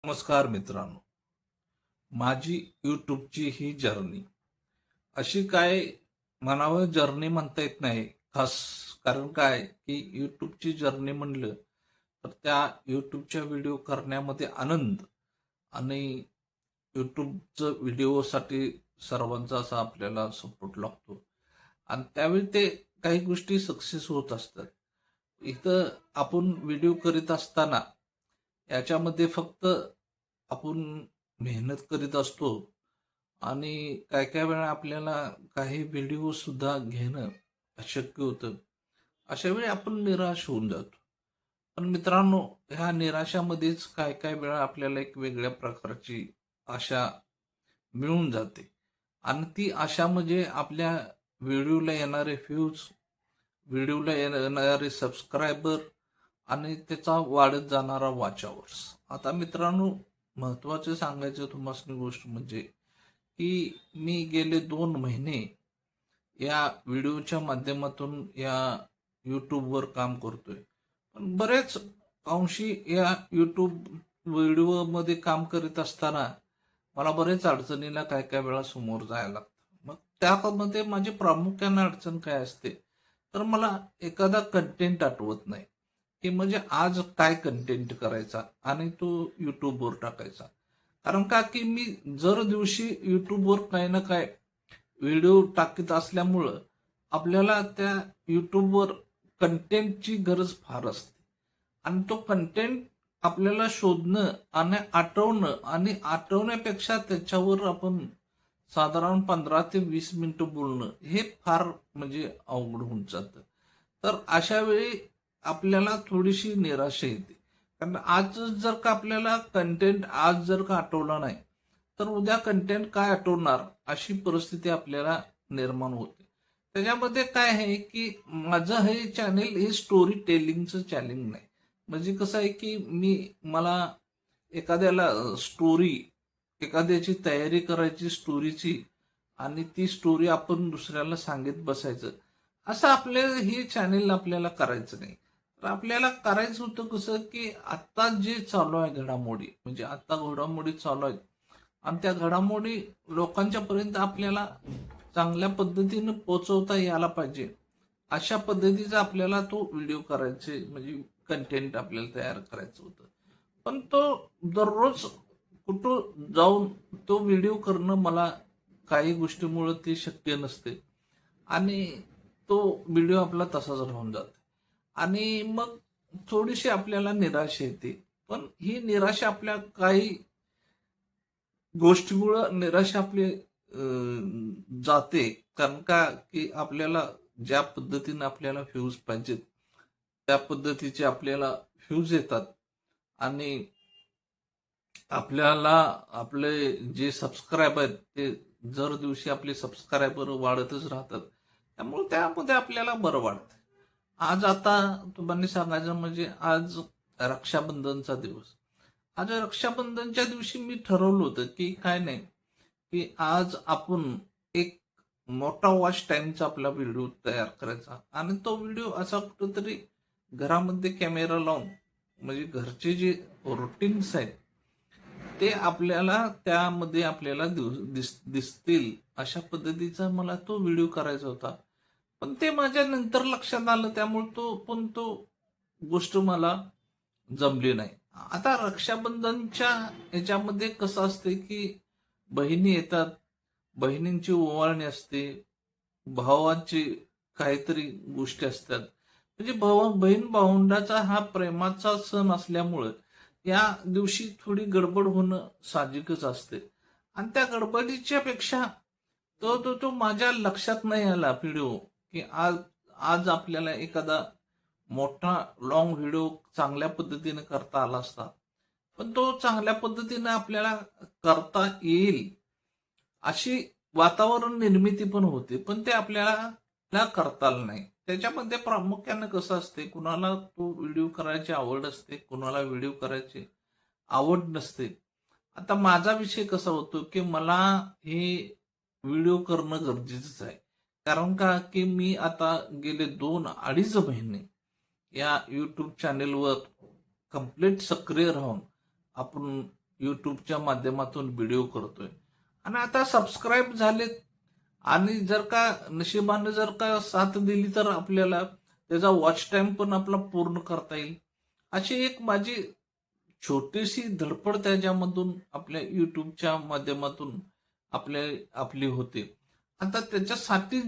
नमस्कार मित्रांनो. माझी यूट्यूबची ही जर्नी अशी काय म्हणावं, जर्नी म्हणता येत नाही खास. कारण काय की यूट्यूबची जर्नी म्हणलं तर त्या यूट्यूबच्या व्हिडिओ करण्यामध्ये आनंद आणि यूट्यूबचं व्हिडिओसाठी सर्वांचा असा आपल्याला सपोर्ट लागतो आणि त्यावेळी ते काही गोष्टी सक्सेस होत असतात. इथं आपण व्हिडिओ करीत असताना याच्यामध्ये फक्त आपण मेहनत करीत असतो आणि काय काय वेळा आपल्याला काही व्हिडिओ सुद्धा घेणं अशक्य होतं. अशा वेळी आपण निराश होऊन जातो. पण मित्रांनो, ह्या निराशामध्येच काय काय वेळा आपल्याला एक वेगळ्या प्रकारची आशा मिळून जाते आणि ती आशा म्हणजे आपल्या व्हिडिओला येणारे व्ह्यूज, व्हिडिओला येणारे सबस्क्रायबर आणि त्याचा वाढत जाणारा वॉच आवर्स. आता मित्रांनो, महत्वाचं सांगायचं तुम्हाला गोष्ट म्हणजे की मी गेले 2 महिने या व्हिडिओच्या माध्यमातून या यूट्यूबवर काम करतोय. पण बरेच अंशी या यूट्यूब व्हिडिओमध्ये काम करीत असताना मला बरेच अडचणीला काय काय वेळा समोर जायला लागतं. मग त्यामध्ये माझी प्रामुख्याने अडचण काय असते, तर मला एखादा कंटेंट आठवत नाही की म्हणजे आज काय कंटेंट करायचा आणि तो युट्यूबवर टाकायचा. कारण का की मी जर दिवशी युट्यूबवर काही ना काय व्हिडिओ टाकत असल्यामुळं आपल्याला त्या युट्यूबवर कंटेंटची गरज फार असते आणि तो कंटेंट आपल्याला शोधणं आणि आठवणं आणि आठवण्यापेक्षा त्याच्यावर आपण साधारण 15 ते 20 मिनिटं बोलणं हे फार म्हणजे अवघड होऊन जातं. तर अशा वेळी आपल्याला थोडीशी निराशा येते. कारण आज जर का आपल्याला कंटेंट आज जर का आठवला नाही, तर उद्या कंटेंट काय आठवणार अशी परिस्थिती आपल्याला निर्माण होते. त्याच्यामध्ये काय आहे की माझं हे चॅनेल हे स्टोरी टेलिंगचं चॅनेल नाही. म्हणजे कसं आहे की मला एखाद्याला स्टोरी, एखाद्याची तयारी करायची स्टोरीची आणि ती स्टोरी आपण दुसऱ्याला सांगत बसायचं, असं आपल्याला हे चॅनेल आपल्याला करायचं नाही. तर आपल्याला करायचं होतं कसं की आता जे चालू आहे घडामोडी, म्हणजे आता घडामोडी चालू आहेत आणि त्या घडामोडी लोकांच्या पर्यंत आपल्याला चांगल्या पद्धतीनं पोहोचवता यायला पाहिजे, अशा पद्धतीचा आपल्याला तो व्हिडिओ करायचे म्हणजे कंटेंट आपल्याला तयार करायचं होतं. पण तो दररोज कुठं जाऊन तो व्हिडिओ करणं मला काही गोष्टीमुळे ते शक्य नसते आणि तो व्हिडिओ आपला तसाच राहून जातो आणि मग थोडीशी आपल्याला निराशा येते. पण ही निराशा आपल्या काही गोष्टीमुळं निराशा आपली जाते. कारण का की आपल्याला ज्या पद्धतीनं आपल्याला व्ह्यूज पाहिजेत त्या पद्धतीचे आपल्याला व्ह्यूज येतात आणि आपल्याला आपले जे सबस्क्रायबर आहेत ते दर दिवशी आपले सबस्क्रायबर वाढतच राहतात. त्यामुळे त्यामध्ये आपल्याला बरं वाटतं. आज आता तुम्हाला सांगायचं म्हणजे आज रक्षाबंधनचा दिवस. आज रक्षाबंधनच्या दिवशी मी ठरवलं होतं की काय नाही, की आज आपण एक मोठा वॉच टाइमचा आपला व्हिडिओ तयार करायचा आणि तो व्हिडिओ असा कुठंतरी घरामध्ये कॅमेरा लावून म्हणजे घरचे जे रुटीन्स आहेत ते आपल्याला त्यामध्ये आपल्याला दिसतील अशा पद्धतीचा मला तो व्हिडिओ करायचा होता. पण ते माझ्या नंतर लक्षात आलं, त्यामुळे तो गोष्ट मला जमली नाही. आता रक्षाबंधनच्या ह्याच्यामध्ये कसं असते की बहिणी येतात, बहिणींची ओवाळणी असते, भावाची काहीतरी गोष्टी असतात. म्हणजे बहीण भावंडाचा हा प्रेमाचा सण असल्यामुळं या दिवशी थोडी गडबड होणं साहजिकच असते आणि त्या गडबडीच्या पेक्षा तो माझ्या लक्षात नाही आला व्हिडिओ की आज आज आपल्याला एखादा मोठा लॉंग व्हिडिओ चांगल्या पद्धतीने करता आला असता. पण तो चांगल्या पद्धतीने आपल्याला करता येईल अशी वातावरण निर्मिती पण होते, पण ते आपल्याला करता आलं नाही. त्याच्यामध्ये प्रामुख्याने कसं असते, कुणाला तो व्हिडिओ करायची आवड असते, कुणाला व्हिडिओ करायची आवड नसते. आता माझा विषय कसा होतो की मला हे व्हिडिओ करणं गरजेचंच आहे. कारण का की मी आता गेले 2-2.5 महिने या युट्यूब चॅनेलवर कम्प्लीट सक्रिय राहून आपण युट्यूबच्या माध्यमातून व्हिडिओ करतोय आणि आता सबस्क्राईब झालेत आणि जर का नशिबाने जर का साथ दिली तर आपल्याला त्याचा वॉच टाइम पण आपला पूर्ण करता येईल. अशी एक माझी छोटीशी धडपड त्याच्यामधून आपल्या युट्यूबच्या माध्यमातून आपली होते. आता त्याच्यासाठी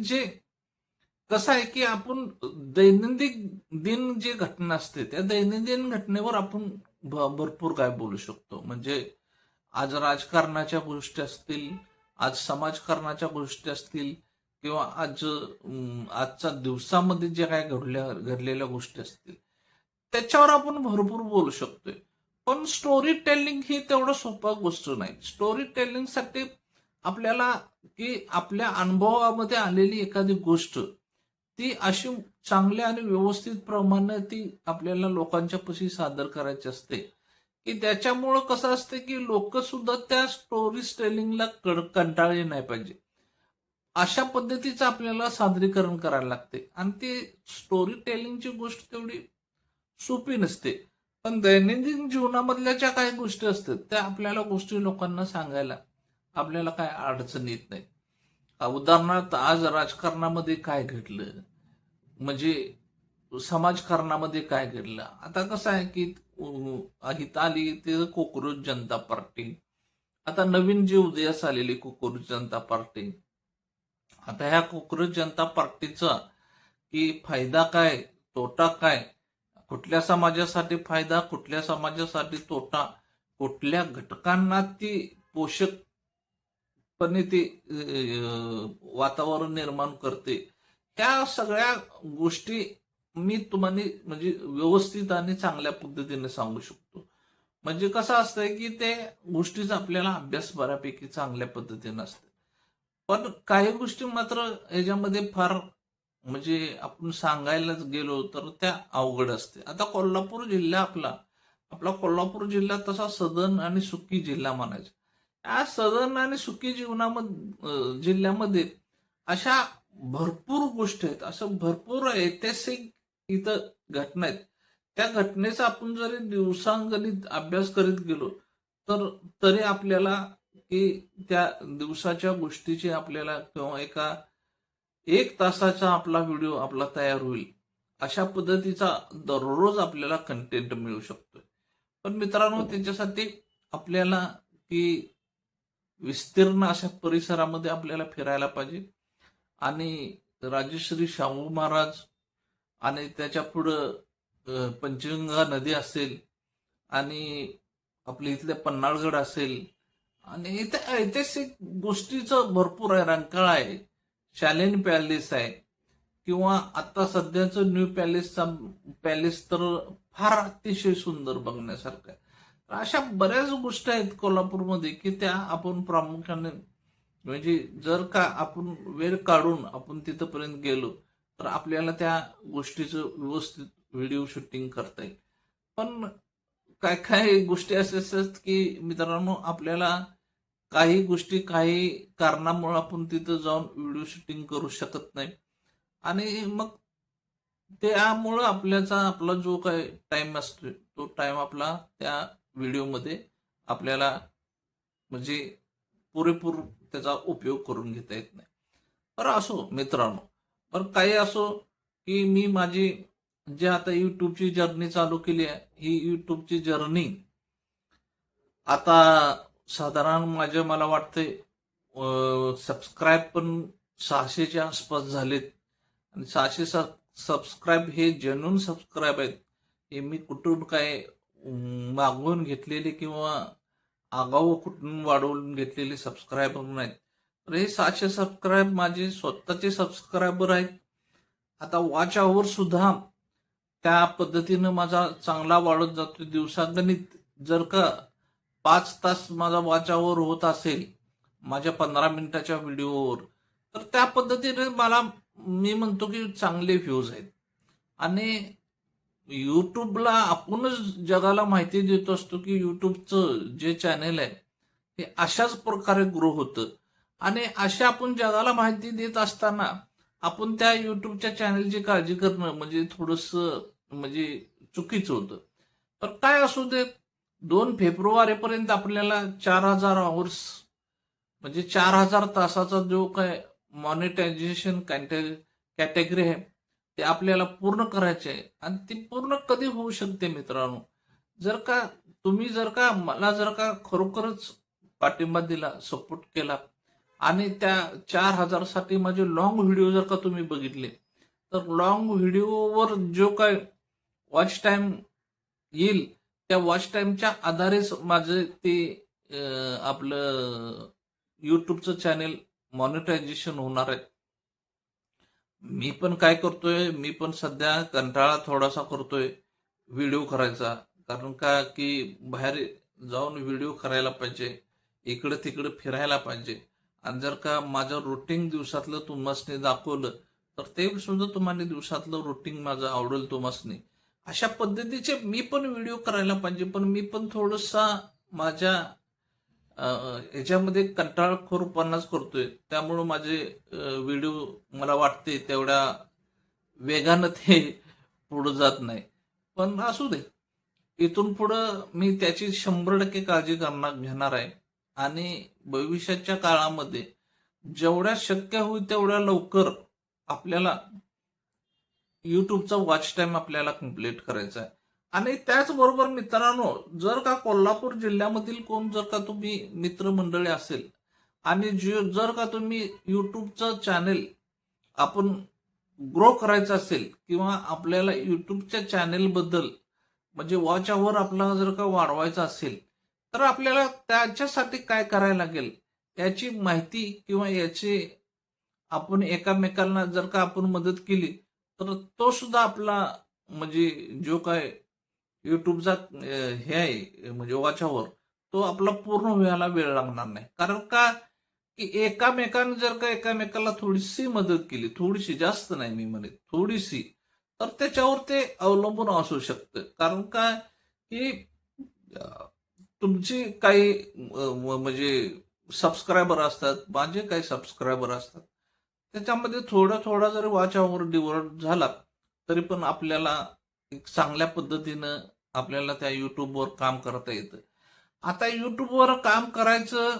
कसं आहे की आपण दैनंदिन जे घटना असते त्या दैनंदिन घटनेवर आपण भरपूर काय बोलू शकतो. म्हणजे आज राजकारणाच्या गोष्टी असतील, आज समाजकारणाच्या गोष्टी असतील किंवा आजच्या दिवसामध्ये जे काय घडलेल्या गोष्टी असतील त्याच्यावर आपण भरपूर बोलू शकतोय. पण स्टोरी टेलिंग ही तेवढं सोपा गोष्ट नाही. स्टोरी टेलिंगसाठी आपल्याला की आपल्या अनुभवामध्ये आलेली एखादी गोष्ट ती अशी चांगल्या आणि व्यवस्थित प्रमाणे ती आपल्याला लोकांच्या पाशी सादर करायची असते की त्याच्यामुळं कसं असतं की लोक सुद्धा त्या स्टोरी टेलिंगला कंटाळले नाही पाहिजे. अशा पद्धतीचं आपल्याला सादरीकरण करायला लागते आणि ती स्टोरी टेलिंगची गोष्ट तेवढी सोपी नसते. पण दैनंदिन जीवनामधल्या ज्या काही गोष्टी असतात त्या आपल्याला गोष्टी लोकांना सांगायला आपल्याला काय अडचण येत नाही. उदाहरणार्थ आज राजकारणामध्ये काय घडलं, म्हणजे समाजकारणामध्ये काय घडलं. आता कसं आहे की इथं आली ते कोकरोच जनता पार्टी, आता नवीन जी उदयास आलेली कोकरोच जनता पार्टी. आता ह्या कोकरोच जनता पार्टीचा की फायदा काय, तोटा काय, कुठल्या समाजासाठी फायदा, कुठल्या समाजासाठी तोटा, कुठल्या घटकांना ती पोषकपणे ते वातावरण निर्माण करते, त्या सगळ्या गोष्टी मी तुम्हाला म्हणजे व्यवस्थित आणि चांगल्या पद्धतीने सांगू शकतो. म्हणजे कसं असतंय की ते गोष्टीचा आपल्याला अभ्यास बऱ्यापैकी चांगल्या पद्धतीने असते. पण काही गोष्टी मात्र याच्यामध्ये फार म्हणजे आपण सांगायलाच गेलो तर त्या अवघड असते. आता कोल्हापूर जिल्हा आपला आपला कोल्हापूर जिल्हा तसा सदन आणि सुकी जिल्हा म्हणायचा. या सदन आणि सुकी जिल्ह्यामध्ये अशा भरपूर गोष्टी आहेत, असं भरपूर ऐतिहासिक इथं घटना आहेत. त्या घटनेचा आपण जरी दिवसांगणिक अभ्यास करीत गेलो तर तरी आपल्याला की त्या दिवसाच्या गोष्टीची आपल्याला किंवा एक तासाचा आपला व्हिडिओ आपला तयार होईल अशा पद्धतीचा दररोज आपल्याला कंटेंट मिळू शकतोय. पण मित्रांनो त्याच्यासाठी आपल्याला की विस्तीर्ण अशा परिसरामध्ये आपल्याला फिरायला पाहिजे आणि राजश्री शाहू महाराज आणि त्याच्या पुढं पंचगंगा नदी असेल आणि आपल्या इथले पन्हाळगड असेल आणि इथे ऐतिहासिक गोष्टीचं भरपूर आहे. रंकाळा आहे, शालेन पॅलेस आहे किंवा आता सध्याचं न्यू पॅलेस तर फार अतिशय सुंदर बघण्यासारखं आहे. अशा बऱ्याच गोष्टी आहेत कोल्हापूरमध्ये की त्या आपण प्रामुख्याने म्हणजे जर का आपण वेळ काढून आपण तिथपर्यंत गेलो तर आपल्याला त्या गोष्टीचं व्यवस्थित व्हिडिओ शूटिंग करता येईल. पण काय काय गोष्टी असे असतात की मित्रांनो आपल्याला काही गोष्टी काही कारणामुळे आपण तिथं जाऊन व्हिडिओ शूटिंग करू शकत नाही आणि मग त्यामुळं आपला जो काही टाइम असतो तो टाइम आपला त्या व्हिडिओमध्ये आपल्याला म्हणजे पुरेपूर त्याचा उपयोग करून घेता येत नाही. बरं असो मित्रांनो, बरं काही असो की मी माझी जे आता युट्यूबची जर्नी चालू केली आहे ही युट्यूबची जर्नी आता साधारण मला वाटतंय सबस्क्राईब पण 600च्या आसपास झालेत आणि 600 सबस्क्राईब हे जेन्युन सबस्क्राईब आहेत. हे मी कुठून काय मागवून घेतलेले किंवा आगाऊ कुठून वाढवून घेतलेले सबस्क्रायबर नाहीत. तर हे 600 सबस्क्राईब माझे स्वतःचे सबस्क्रायबर आहेत. आता वॉच आवर सुद्धा त्या पद्धतीनं माझा चांगला वाढत जातो दिवसागणिक. जर का 5 तास माझा वॉच आवर होत असेल माझ्या 15 मिनिटाच्या व्हिडिओवर तर त्या पद्धतीने मी म्हणतो की चांगले व्ह्यूज आहेत. आणि युट्यूबला आपणच जगाला माहिती देत असतो की युट्यूबचं जे चॅनेल आहे ते अशाच प्रकारे ग्रो होतं आणि अशा आपण जगाला माहिती देत असताना आपण त्या युट्यूबच्या चॅनेलची काळजी करणं म्हणजे थोडंसं म्हणजे चुकीचं होतं. तर काय असू दे, 2 फेब्रुवारीपर्यंत आपल्याला 4,000 आवर्स म्हणजे 4,000 तासाचा जो काय मॉनिटायझेशन कॅटेगरी आहे ते आपल्याला पूर्ण करायचे आहे. आणि ती पूर्ण कधी होऊ शकते मित्रांनो, जर का तुम्ही मला जर का खरोखरच पाठिंबा दिला, सपोर्ट केला आणि त्या 4,000 साठी माझे लॉंग व्हिडिओ जर का तुम्ही बघितले, तर लॉंग व्हिडिओवर जो काय वॉच टाइम येईल त्या वॉच टाइमच्या आधारेच माझं ते आपलं युट्यूबचं चॅनेल मॉनिटायझेशन होणार आहे. मी पण काय करतोय, मी पण सध्या कंटाळा थोडासा करतोय व्हिडिओ करायचा. कारण का की बाहेर जाऊन व्हिडिओ करायला पाहिजे, इकडे तिकडे फिरायला पाहिजे. आणि जर का माझं रुटीन दिवसातलं तुम्हाला दाखवलं तर ते सुद्धा तुम्हाला दिवसातलं रुटीन माझं आवडेल तुम्हाला. अशा पद्धतीचे मी पण व्हिडिओ करायला पाहिजे, पण मी पण थोडंसा माझ्या याच्यामध्ये कंटाळखोरपणाच करतोय. त्यामुळं माझे व्हिडिओ मला वाटते तेवढ्या वेगानं ते पुढे जात नाही. पण असू दे, इथून पुढं मी त्याची 100% काळजी घेणार आहे. आणि भविष्याच्या काळामध्ये जेवढ्या शक्य होईल तेवढ्या लवकर आपल्याला युट्यूबचा वॉच टाइम आपल्याला कम्प्लीट करायचा आहे. आणि त्याचबरोबर मित्रांनो, जर का कोल्हापूर जिल्ह्यामधील कोण जर का तुम्ही मित्रमंडळी असेल आणि जर का तुम्ही युट्यूबचं चॅनेल आपण ग्रो करायचं असेल किंवा आपल्याला युट्यूबच्या चॅनेलबद्दल म्हणजे वॉच आवर आपला जर का वाढवायचा असेल, तर आपल्याला त्याच्यासाठी काय करायला लागेल याची माहिती किंवा याची आपण एकामेकांना जर का आपण मदत केली तर तो सुद्धा आपला म्हणजे जो काय युट्यूबचा हे आहे म्हणजे वॉचवर तो आपला पूर्ण व्हायला वेळ लागणार नाही. कारण का की एकामेकांना जर का एकामेकाला थोडीशी मदत केली, थोडीशी, जास्त नाही मी म्हणेन, थोडीशी, तर त्याच्यावर ते अवलंबून असू शकतं. कारण का की तुमची काही म्हणजे सबस्क्रायबर असतात, माझे काही सबस्क्रायबर असतात, त्याच्यामध्ये थोडा थोडा जरी वॉच आवर डिव्हाइड झाला तरी पण आपल्याला एक चांगल्या पद्धतीनं आपल्याला त्या युट्यूबवर काम करता येतं. आता युट्यूबवर काम करायचं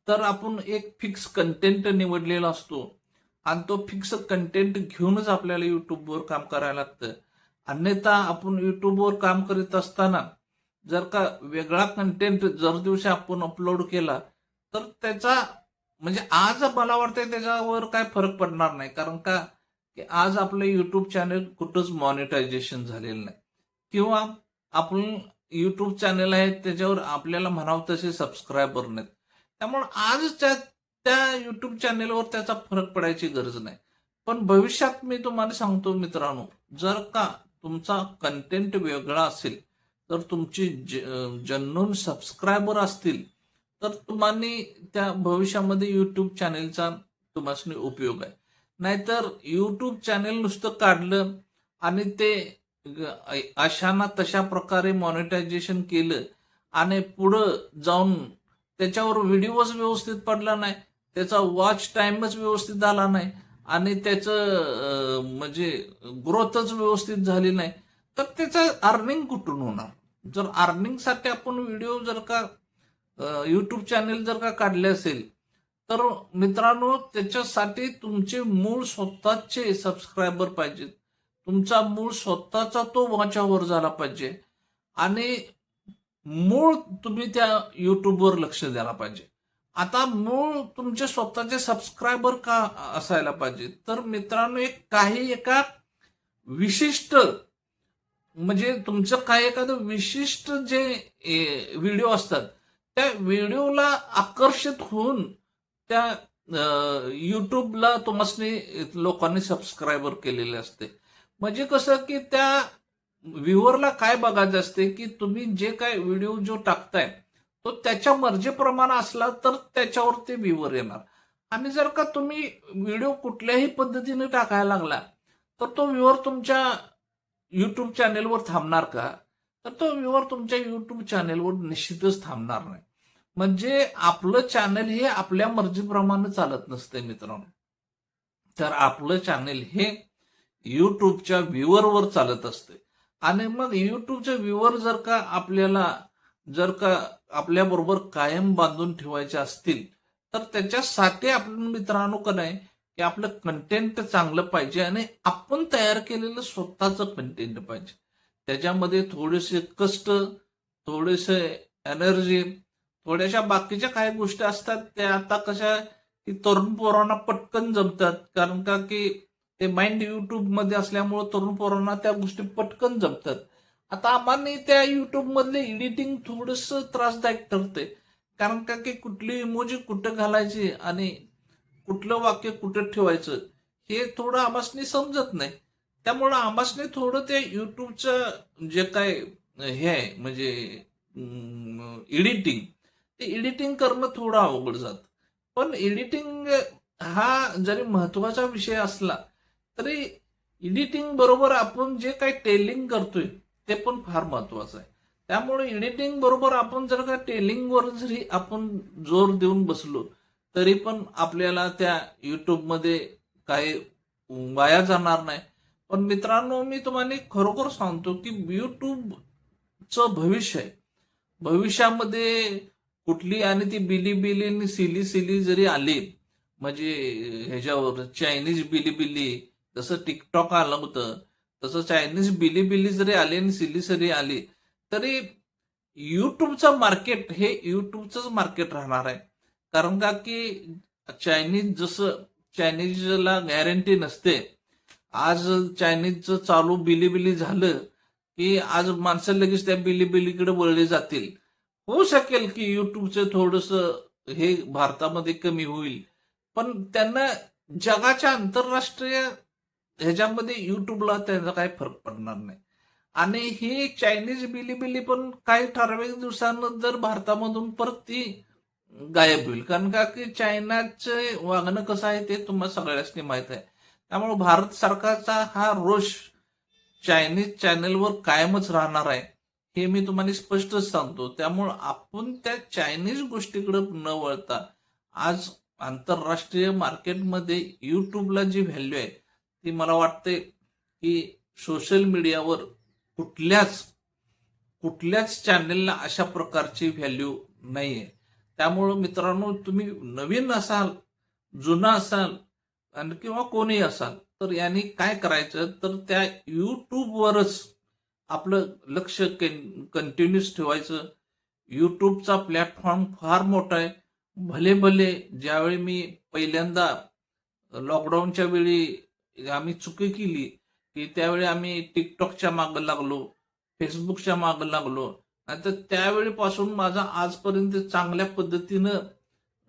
तर आपण एक फिक्स कंटेंट निवडलेला असतो आणि तो फिक्स कंटेंट घेऊनच आपल्याला युट्यूबवर काम करायला लागतं. अन्यथा आपण युट्यूबवर काम करीत असताना जर का वेगळा कंटेंट जर दिवशी आपण अपलोड केला तर त्याचा म्हणजे आज मला वाटतंय त्याच्यावर काय फरक पडणार नाही. कारण का की आज आपलं युट्यूब चॅनल कुठंच मॉनिटायझेशन झालेलं नाही किंवा आपण युट्यूब चॅनल आहे त्याच्यावर आपल्याला म्हणावं तसे सबस्क्रायबर नाहीत. त्यामुळे आज त्या युट्यूब चॅनेलवर त्याचा फरक पडायची गरज नाही. पण भविष्यात मी तुम्हाला सांगतो मित्रांनो, जर का तुमचा कंटेंट वेगळा असेल तर तुमची जेन्युइन सबस्क्रायबर असतील तर तुम्हाला त्या भविष्यामध्ये युट्यूब चॅनेलचा तुम्हाला उपयोग आहे. नाहीतर युट्यूब चॅनेल नुसतं काढलं आणि ते अशा ना तशा प्रकारे मॉनिटायझेशन केलं आणि पुढं जाऊन त्याच्यावर व्हिडिओच व्यवस्थित पडला नाही, त्याचा वॉच टाइमच व्यवस्थित झाला नाही आणि त्याचं म्हणजे ग्रोथच व्यवस्थित झाली नाही, तर त्याचं अर्निंग कुठून होणार? जर अर्निंगसाठी आपण व्हिडिओ जर का युट्यूब चॅनेल जर का काढले असेल तर मित्रांनो त्याच्यासाठी तुमचे मूळ स्वतःचे सबस्क्रायबर पाहिजेत. तुमचा मूळ स्वतःचा तो वॉच आवर झाला पाहिजे आणि मूळ तुम्ही त्या युट्यूबवर लक्ष द्यायला पाहिजे. आता मूळ तुमचे स्वतःचे सबस्क्रायबर का असायला पाहिजे? तर मित्रांनो एका विशिष्ट म्हणजे तुमचं काही एखादं विशिष्ट जे व्हिडिओ असतात त्या व्हिडिओला आकर्षित होऊन त्या युट्यूबला तुम्हाला लोकांनी सबस्क्रायबर केलेले असते. म्हणजे कसं की त्या व्ह्युअरला काय बघायचं असते की तुम्ही जे काय व्हिडिओ जो टाकताय तो त्याच्या मर्जीप्रमाणे असला तर त्याच्यावर ते व्ह्युअर येणार. आणि जर का तुम्ही व्हिडिओ कुठल्याही पद्धतीने टाकायला लागला तर तो व्ह्युअर तुमच्या युट्यूब चॅनेलवर थांबणार का? तर तो व्ह्युअर तुमच्या युट्यूब चॅनेलवर निश्चितच थांबणार नाही. म्हणजे आपलं चॅनेल हे आपल्या मर्जीप्रमाणे चालत नसते मित्रांनो. तर आपलं चॅनेल हे युट्यूबच्या व्ह्युअरवर चालत असते. आणि मग युट्यूबच्या व्ह्युअर जर का आपल्याला जर का आपल्याबरोबर कायम बांधून ठेवायचे असतील तर त्याच्यासाठी आपण मित्रांनो का नाही की आपलं कंटेंट चांगलं पाहिजे आणि आपण तयार केलेलं स्वतःचं कंटेंट पाहिजे. त्याच्यामध्ये थोडेसे कष्ट, थोडेसे एनर्जी, थोड्याशा बाकीच्या काही गोष्टी असतात त्या आता कशा की तरुण पोरांना पटकन जमतात, कारण का की ते माइंड युट्यूब मध्ये असल्यामुळे तरुण पोरांना त्या गोष्टी पटकन जमतात. आता आम्हाला त्या युट्यूब मधले एडिटिंग थोडस त्रासदायक ठरते, कारण का की कुठली इमोजी कुठं घालायची आणि कुठलं वाक्य कुठं ठेवायचं हे थोडं आमासनी समजत नाही. त्यामुळं आमासनी थोडं ते युट्यूबचं जे काय हे आहे म्हणजे एडिटिंग, ते एडिटिंग करणं थोडं अवघड जातं. पण एडिटिंग हा जरी महत्वाचा विषय असला तरी एडिटिंग बरोबर आपण जे काही टेलिंग करतोय ते पण फार महत्वाचं आहे. त्यामुळे एडिटिंग बरोबर आपण जर का टेलिंगवर जरी आपण जोर देऊन बसलो तरी पण आपल्याला त्या युट्यूबमध्ये काही वाया जाणार नाही. पण मित्रांनो मी तुम्हाला खरोखर सांगतो की युट्यूबचं भविष्य आहे. भविष्यामध्ये कुठली आणि ती बिली आणि सिली सिली जरी आली म्हणजे ह्याच्यावर चायनीज बिली जसं टिकटॉक आलं होतं तसं चायनीज बिली जरी आली आणि सिली सिली आली तरी युट्यूबचं मार्केट हे युट्यूबचंच मार्केट राहणार आहे. कारण का की चायनीज जसं चायनीजला गॅरंटी नसते. आज चायनीजचं चालू बिली झालं की आज माणसं लगेच त्या बिलीकडे वळले जातील. होऊ शकेल की युट्यूबचं थोडस हे भारतामध्ये कमी होईल, पण त्यांना जगाच्या आंतरराष्ट्रीय ह्याच्यामध्ये युट्यूबला त्याचा काही फरक पडणार नाही. आणि ही चायनीज बिली पण काही ठराविक दिवसांना जर भारतामधून परत ती गायब होईल, कारण का की चायनाचे वागणं कसं आहे ते तुम्हाला सगळ्यांनी माहित आहे. त्यामुळे भारत सरकारचा हा रोष चायनीज चॅनलवर कायमच राहणार आहे हे मी तुम्हाला स्पष्टच सांगतो. त्यामुळं आपण त्या चायनीज गोष्टीकडे न वळता आज आंतरराष्ट्रीय मार्केटमध्ये युट्यूबला जी व्हॅल्यू आहे ती मला वाटते की सोशल मीडियावर कुठल्याच कुठल्याच चॅनेलला अशा प्रकारची व्हॅल्यू नाहीये. त्यामुळं मित्रांनो तुम्ही नवीन असाल, जुना असाल आणि किंवा कोणी असाल तर यांनी काय करायचं तर त्या युट्यूबवरच आपलं लक्ष कंटिन्यूस ठेवायचं. युट्यूबचा प्लॅटफॉर्म फार मोठा आहे. भले भले ज्यावेळी मी पहिल्यांदा लॉकडाऊनच्या वेळी आम्ही चुकी केली की त्यावेळी आम्ही टिकटॉकच्या मागं लागलो, फेसबुकच्या मागं लागलो. आता त्यावेळीपासून माझा आजपर्यंत चांगल्या पद्धतीनं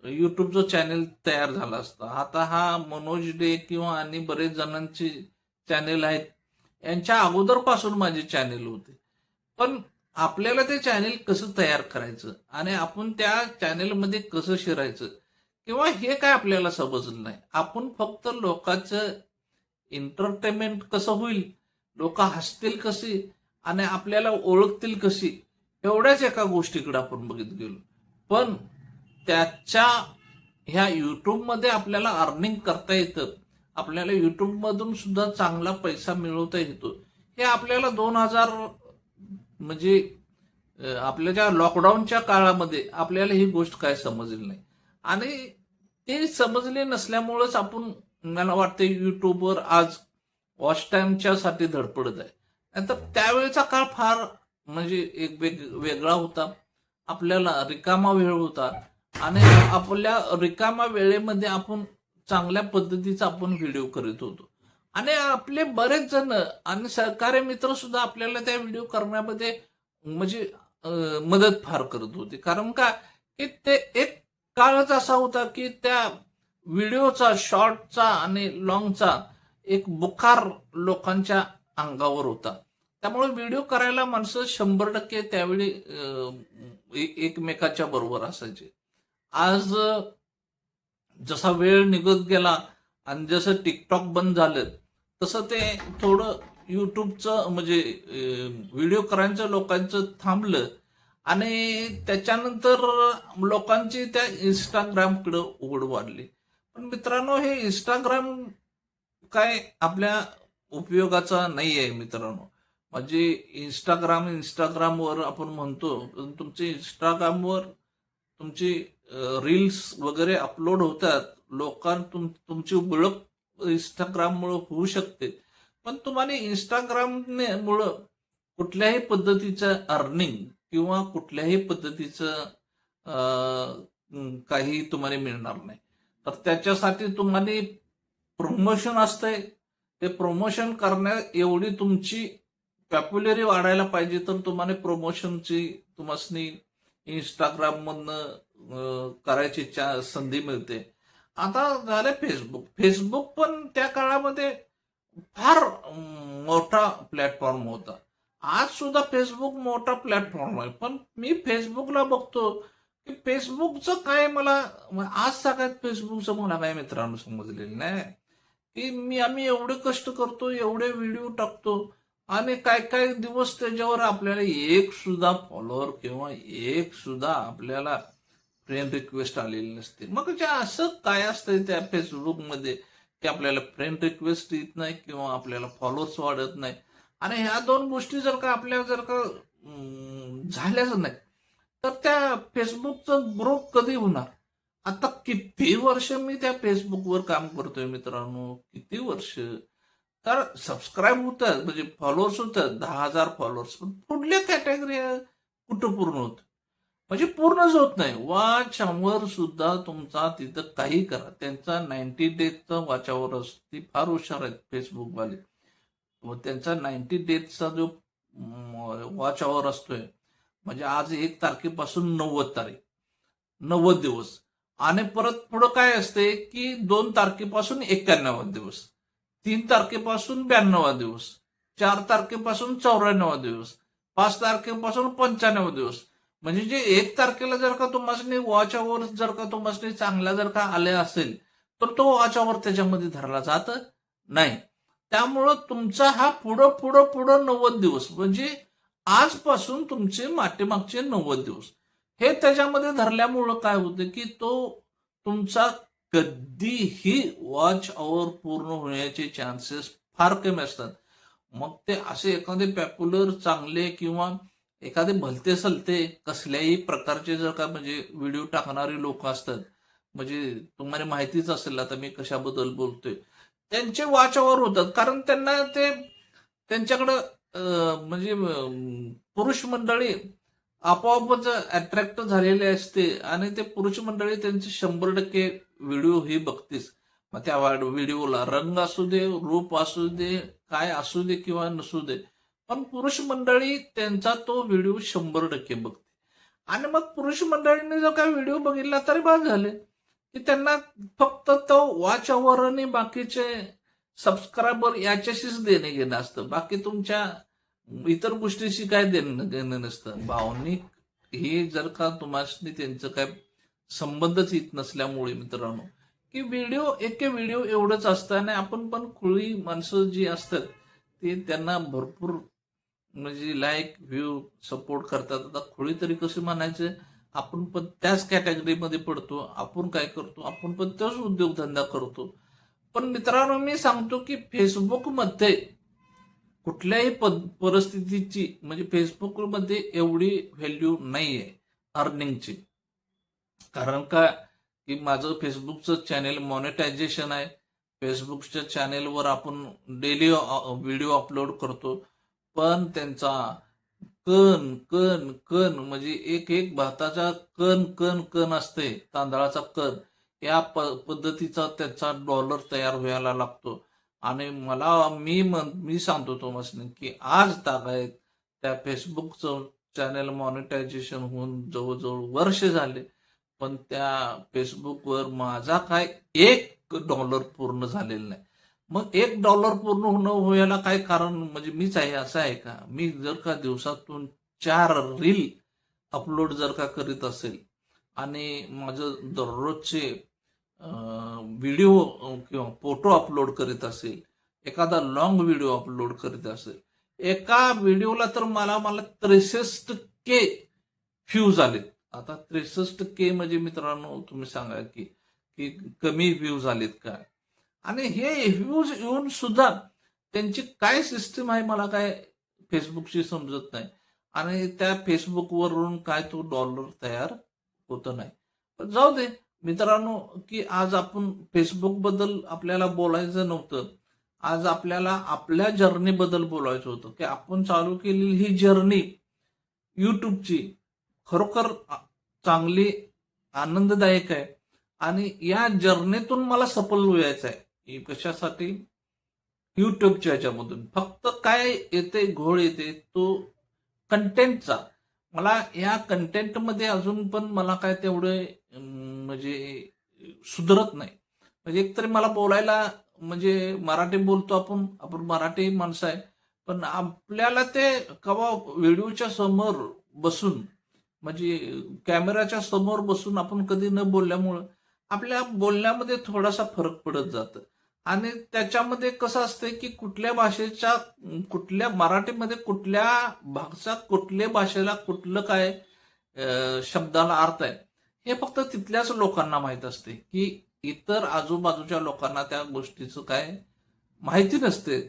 युट्यूबचं चॅनेल तयार झालं असतं. आता हा मनोज डे किंवा आणि बरेच जणांची चॅनेल आहेत, यांच्या अगोदरपासून माझे चॅनेल होते. पण आपल्याला ते चॅनेल कसं तयार करायचं आणि आपण त्या चॅनेलमध्ये कसं शिरायचं किंवा हे काय आपल्याला समजलं नाही. आपण फक्त लोकांचं एंटरटेनमेंट कसं होईल, लोक हसतील कशी आणि आपल्याला ओळखतील कशी, एवढ्याच एका गोष्टीकडे आपण बघित गेलो. पण त्याच्या ह्या युट्यूबमध्ये आपल्याला अर्निंग करता येतं, आपल्याला युट्यूबमधून सुद्धा चांगला पैसा मिळवता येतो, हे आपल्याला 2000 म्हणजे आपल्या ज्या लॉकडाऊनच्या काळामध्ये आपल्याला ही गोष्ट काय समजली नाही. आणि ते समजले नसल्यामुळेच आपण मला वाटतं युट्यूबवर आज वॉच टाइमच्या साठी धडपडत आहे. नंतर त्यावेळेचा काळ फार म्हणजे एक वेगळा होता. आपल्याला रिकामा वेळ होता आणि आपल्या रिकामा वेळेमध्ये आपण चांगल्या पद्धतीचा आपण व्हिडिओ करत होतो आणि आपले बरेच जण आणि सहकारी मित्र सुद्धा आपल्याला त्या व्हिडिओ करण्यामध्ये म्हणजे मदत फार करत होते. कारण का की ते एक काळच असा होता की त्या व्हिडिओचा, शॉर्टचा आणि लॉंगचा एक बुखार लोकांच्या अंगावर होता. त्यामुळे व्हिडिओ करायला माणसं 100% त्यावेळी एकमेकाच्या बरोबर असायचे. आज जसा वेळ निघत गेला आणि जसं टिकटॉक बंद झालं तसं ते थोडं युट्यूबचं म्हणजे व्हिडिओ करायचं लोकांचं थांबलं आणि त्याच्यानंतर लोकांची त्या इंस्टाग्रामकडे ओढ वाढली. पण मित्रांनो हे इंस्टाग्राम काय आपल्या उपयोगाचा नाही आहे मित्रांनो. म्हणजे इंस्टाग्रामवर आपण म्हणतो, पण तुमचे इंस्टाग्रामवर तुमची रील्स वगैरे अपलोड होतात. तुमची ओळख इंस्टाग्राममुळे होऊ शकते. पण तुम्हाला इंस्टाग्राममुळं कुठल्याही पद्धतीचं अर्निंग किंवा कुठल्याही पद्धतीचं काही तुम्हाला मिळणार नाही. तर त्याच्यासाठी तुम्हाला प्रमोशन असतंय. ते प्रमोशन करण्या एवढी तुमची पॉप्युलरी वाढायला पाहिजे, तर तुम्हाला प्रमोशनची तुम्हाला इंस्टाग्राममधनं करायची संधी मिळते. आता झालं फेसबुक पण त्या काळामध्ये फार मोठा प्लॅटफॉर्म होता. आज सुद्धा फेसबुक मोठा प्लॅटफॉर्म आहे, पण मी फेसबुकला बघतो की फेसबुकचं काय मला आज सगळ्यात फेसबुकचं मला काय मित्रांनो समजलेलं नाही की आम्ही एवढे कष्ट करतो, एवढे व्हिडिओ टाकतो आणि काय काय दिवस त्याच्यावर आपल्याला एक सुद्धा फॉलोअर किंवा एक सुद्धा आपल्याला फ्रेंड रिक्वेस्ट आलेली नसते. मग जे असं काय असतंय त्या फेसबुकमध्ये की आपल्याला फ्रेंड रिक्वेस्ट येत नाही किंवा आपल्याला फॉलोअर्स वाढत नाही. आणि ह्या दोन गोष्टी जर का झाल्याच नाही, तर त्या फेसबुकचं ग्रोथ कधी होणार? आता किती वर्ष मी त्या फेसबुकवर काम करतोय मित्रांनो, किती वर्ष. तर सबस्क्राईब होतात म्हणजे फॉलोअर्स होतात 10,000 फॉलोअर्स, पण पुढल्या कॅटेगरी कुठं पूर्ण होत? म्हणजे पूर्णच होत नाही. वॉच अवर सुद्धा तुमचा तिथं काही करा, त्यांचा 90 डेजचा वॉच अवर असतो. ती फार हुशार आहेत फेसबुकवाले. व त्यांचा 90 डेजचा जो वॉच अवर असतोय, म्हणजे आज 1 तारखेपासून 90 तारीख, 90 दिवस. आणि परत पुढं काय असते की 2 तारखेपासून 91 दिवस, 3 तारखेपासून 92 दिवस, 4 तारखेपासून 94 दिवस, 5 तारखेपासून 95 दिवस. म्हणजे जे 1 तारखेला जर का तुम्हाला वॉच अवर जर का तुम्हाला चांगला जर का आले असेल, तर तो वॉच अवर त्याच्यामध्ये धरला जात नाही. त्यामुळं तुमचा हा पुढं पुढं पुढं 90 दिवस, म्हणजे आजपासून तुमचे मागचे 90 दिवस हे त्याच्यामध्ये धरल्यामुळं काय होतं की तो तुमचा कधीही वॉच अवर पूर्ण होण्याचे चान्सेस फार कमी असतात. मग ते असे एखादे पॉप्युलर चांगले किंवा एखादे भलते सलते कसल्याही प्रकारचे जर का म्हणजे व्हिडिओ टाकणारे लोक असतात, म्हणजे तुम्हाला माहितीच असेल आता मी कशाबद्दल बोलतोय, त्यांचे वॉच अवर होतात. कारण त्यांना ते त्यांच्याकडं म्हणजे पुरुष मंडळी आपोआपच अट्रॅक्ट झालेले असते आणि ते पुरुष मंडळी त्यांचे 100% व्हिडिओ ही बघतेच. मग त्या व्हिडिओला रंग असू दे, रूप असू दे, काय असू दे किंवा नसू दे, पण पुरुष मंडळी त्यांचा तो व्हिडिओ 100% बघते. आणि मग पुरुष मंडळींनी जो काय व्हिडिओ बघितला तरी बाद झाले, की त्यांना फक्त तो वॉच अवर आणि बाकीचे सबस्क्रायबर याच्याशीच देणे घेणं असतं. बाकी तुमच्या इतर गोष्टीशी काय देणं घेणं नसतं. भावनिक हे जर का तुम्हाला त्यांचं काय संबंधच येत नसल्यामुळे मित्रांनो, की एके व्हिडिओ एवढंच असतं आणि आपण पण खुळी माणसं जी असतात ते त्यांना भरपूर म्हणजे लाईक व्ह्यू सपोर्ट करतात. आता खुळी तरी कसं म्हणायचं, आपण पण त्याच कॅटेगरीमध्ये पडतो. आपण काय करतो, आपण पण तोच उद्योगधंदा करतो. पण मित्रांनो मी सांगतो की फेसबुकमध्ये कुठल्याही परिस्थितीची म्हणजे फेसबुकमध्ये एवढी व्हॅल्यू नाहीये अर्निंगची. कारण का की माझं फेसबुकचं चॅनेल मॉनिटायझेशन आहे. फेसबुकच्या चॅनेलवर आपण डेली व्हिडिओ अपलोड करतो. पण त्यांचा कण कण कण म्हणजे एक एक भाताचा कण कण कण असते, तांदळाचा कण, या पद्धतीचा त्याचा डॉलर तयार व्हायला लागतो. आणि मी सांगतो तुम्हाला की आज तागायत त्या फेसबुकचं चॅनेल मॉनिटायझेशन होऊन जवळजवळ वर्ष झाले, पण त्या फेसबुकवर माझा काय $1 पूर्ण झालेला नाही. मग $1 पूर्ण व्हायला काय कारण म्हणजे मीच आहे असं आहे का? मी जर का दिवसातून 4 रील अपलोड जर का करीत असेल आणि माझं दररोजचे व्हिडिओ किंवा फोटो अपलोड करीत असेल, एखादा लॉंग व्हिडिओ अपलोड करीत असेल, एका व्हिडिओला तर मला मला 63K व्ह्यूज आलेत. आता 63K म्हणजे मित्रांनो तुम्ही सांगा की की कमी व्ह्यूज आलेत का? आणि हे व्ह्यूज येऊन सुद्धा त्यांची काय सिस्टीम आहे मला काय फेसबुकची समजत नाही आणि त्या फेसबुकवरून काय तो डॉलर तयार होत नाही. पण जाऊ दे मित्रांनो, की आज आपण फेसबुक बद्दल आपल्याला बोलायचं नव्हतं. आज आपल्याला आपल्या जर्नी बद्दल बोलायचं होतं, की आपण चालू केलेली ही जर्नी युट्यूबची खरोखर चांगली आनंददायक आहे आणि या जर्नीतून मला सफल व्हायचं आहे. कशासाठी? युट्यूबच्या ह्याच्यामधून. फक्त काय येते, घोळ येते तो कंटेंटचा. मला या कंटेंटमध्ये अजून पण मला काय तेवढे म्हणजे सुधरत नाही. म्हणजे एकतरी मला बोलायला म्हणजे मराठी बोलतो आपण, आपण मराठी माणसं आहे. पण आपल्याला ते कवा व्हिडिओच्या समोर बसून म्हणजे कॅमेराच्या समोर बसून आपण कधी न बोलल्यामुळं आपल्या बोलण्यामध्ये थोडासा फरक पडत जातं. आणि त्याच्यामध्ये कसं असतंय की कुठल्या मराठीमध्ये कुठल्या भाषा कुठल्या भाषेला कुठलं काय शब्दाला अर्थ आहे हे फक्त तिथल्याच लोकांना माहित असते, की इतर आजूबाजूच्या लोकांना त्या गोष्टीचं काय माहिती नसते.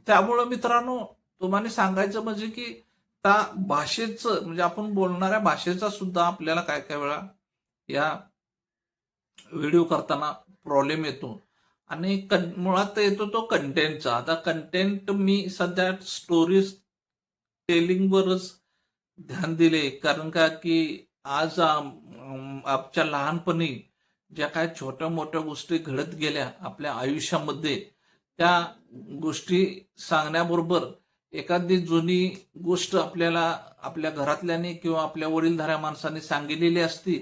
त्यामुळं मित्रांनो तुम्हाला सांगायचं म्हणजे की त्या भाषेचं म्हणजे आपण बोलणाऱ्या भाषेचा सुद्धा आपल्याला काय काय वेळा या व्हिडिओ करताना प्रॉब्लेम येतो. आणि मुळात येतो तो कंटेंटचा. आता कंटेंट मी सध्या स्टोरीज टेलिंगवरच ध्यान दिले. कारण का की आज आमच्या लहानपणी ज्या काय छोट्या मोठ्या गोष्टी घडत गेल्या आपल्या आयुष्यामध्ये, त्या गोष्टी सांगण्याबरोबर एखादी जुनी गोष्ट आपल्याला आपल्या घरातल्याने किंवा आपल्या वडीलधाऱ्या माणसाने सांगितलेली असती,